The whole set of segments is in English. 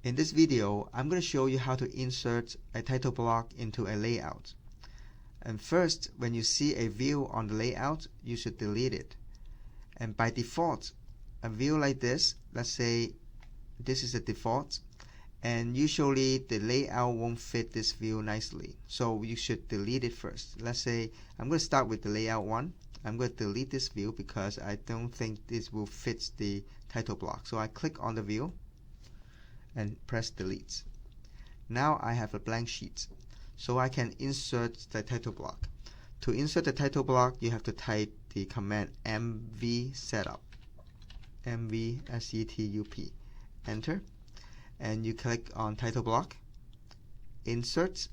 In this video, I'm going to show you how to insert a title block into a layout. And first, when you see a view on the layout, you should delete it. And by default, a view like this, let's say this is the default, and usually the layout won't fit this view nicely. So you should delete it first. Let's say I'm going to start with the layout one. I'm going to delete this view because I don't think this will fit the title block. So I click on the view and press delete. Now I have a blank sheet, so I can insert the title block. To insert the title block, you have to type the command mv setup, mv setup, enter, and you click on title block, insert,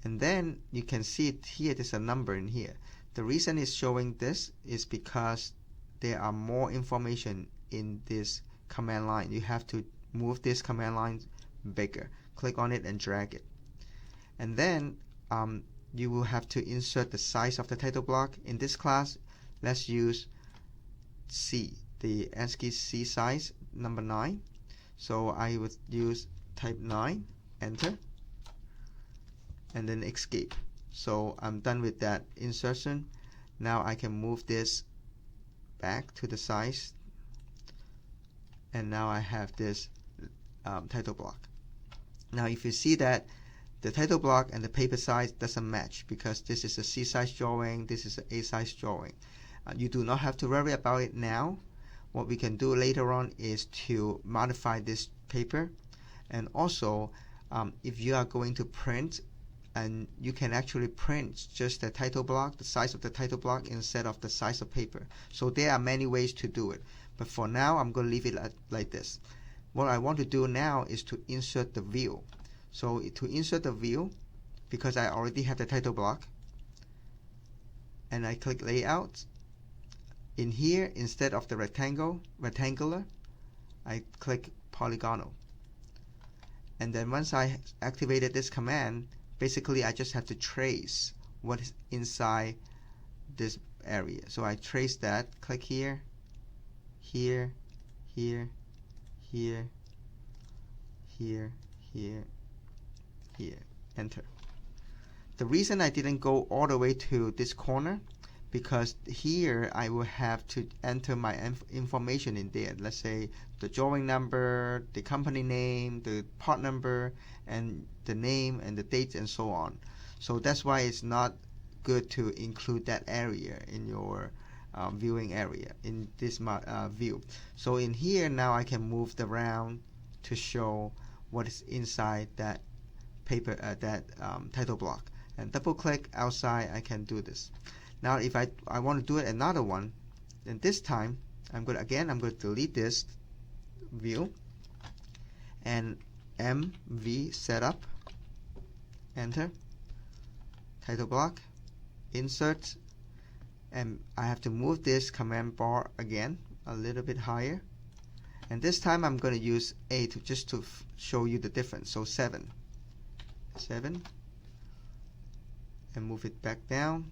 and then you can see it here. There's a number in here. The reason it's showing this is because there are more information in this command line. You have to move this command line bigger. Click on it and drag it. And then you will have to insert the size of the title block. In this class, let's use C, the ASCII C size, number 9. So I would use type 9, enter, and then escape. So I'm done with that insertion. Now I can move this back to the size, and now I have this title block. Now if you see that the title block and the paper size doesn't match because this is a C size drawing, this is an A size drawing. You do not have to worry about it now. What we can do later on is to modify this paper, and also if you are going to print, and you can actually print just the title block, the size of the title block, instead of the size of paper. So there are many ways to do it, but for now I'm going to leave it like this. What I want to do now is to insert the view. So to insert the view, because I already have the title block, and I click layout, in here instead of the rectangular, I click polygonal. And then once I activated this command, basically I just have to trace what is inside this area. So I trace that, click here, here, here, here, here, here, here, enter. The reason I didn't go all the way to this corner, because here I will have to enter my information in there. Let's say the drawing number, the company name, the part number, and the name and the date and so on. So that's why it's not good to include that area in your viewing area in this view. So in here now I can move around to show what is inside that paper, title block, and double click outside. I can do this. Now if I want to do it another one, then this time I'm going to delete this view and mv setup, enter, title block, insert, and I have to move this command bar again a little bit higher, and this time I'm going to use 8 just to show you the difference. So 7, and move it back down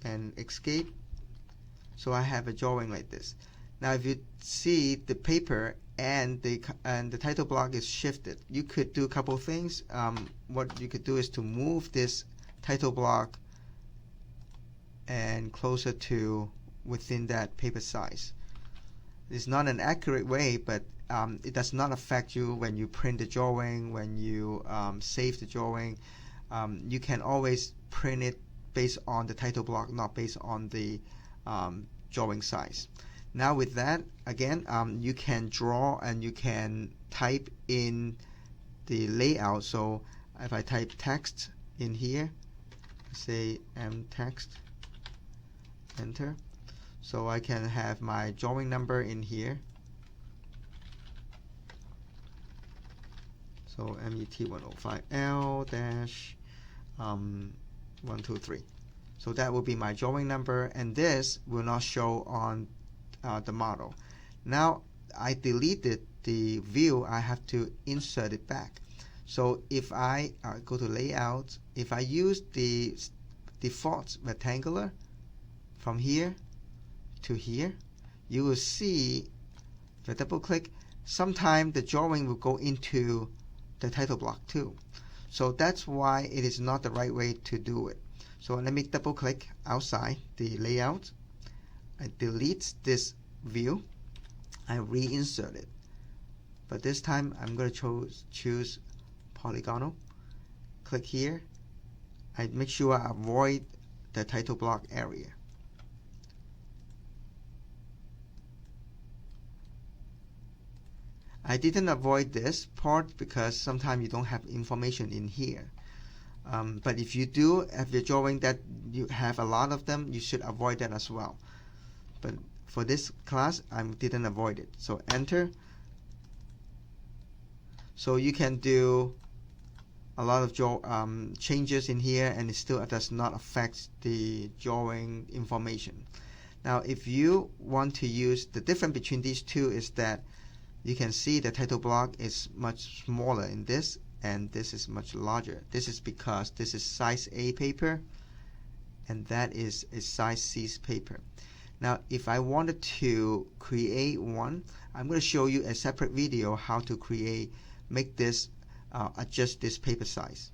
and escape. So I have a drawing like this. Now if you see the paper and the title block is shifted, you could do a couple of things. What you could do is to move this title block and closer to within that paper size. It's not an accurate way, but it does not affect you when you print the drawing, when you save the drawing. You can always print it based on the title block, not based on the drawing size. Now with that, again, you can draw and you can type in the layout. So if I type text in here, say text, enter. So I can have my drawing number in here. So MET105L-123. So that will be my drawing number, and this will not show on the model. Now I deleted the view, I have to insert it back. So if I go to layout, if I use the default rectangular from here to here, you will see, if I double click, sometimes the drawing will go into the title block too. So that's why it is not the right way to do it. So let me double click outside the layout. I delete this view. I reinsert it. But this time I'm going to choose polygonal. Click here. I make sure I avoid the title block area. I didn't avoid this part because sometimes you don't have information in here. But if you do, if you're drawing that you have a lot of them, you should avoid that as well. But for this class, I didn't avoid it. So enter. So you can do a lot of changes in here, and it still does not affect the drawing information. Now, if you want to use, the difference between these two is that you can see the title block is much smaller in this, and this is much larger. This is because this is size A paper, and that is a size C paper. Now, if I wanted to create one, I'm going to show you a separate video how to make this, adjust this paper size.